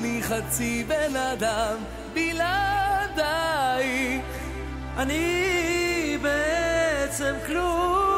אני חצי בן אדם בלעדיי, אני בעצם כלום.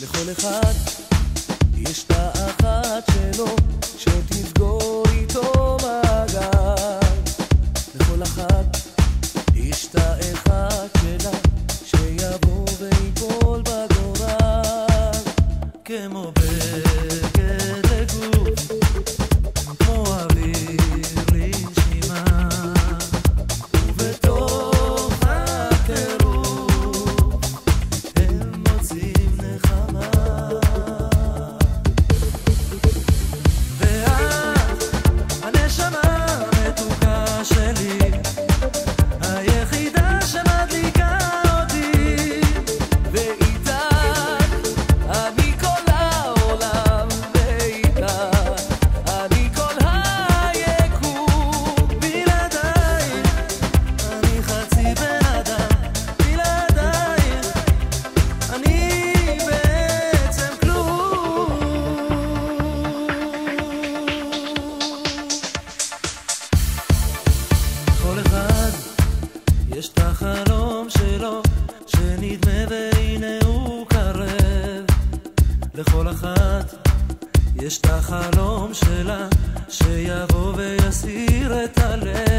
לכל אחד יש את האחת שלו שתסגור איתו מעגל, לכל אחת יש את האחד שלה שיבוא ויפול בגורל, כמו בגד לגוף, כמו אוויר לנשימה, ובתוך הטירוף הם מוצאים נחמה. ואת הנשמה המתוקה שלי, היחידה שמדליקה אותי, ואיתך אני כל העולם, ואיתך אני כל היקום. בלעדייך אני חצי בן אדם, בלעדייך אני בעצם כלום. כל אחד יש את החלום שלו שנדמה והנה הוא קרב, לכל אחת יש את החלום שלה שיבוא ויסיר את הלב.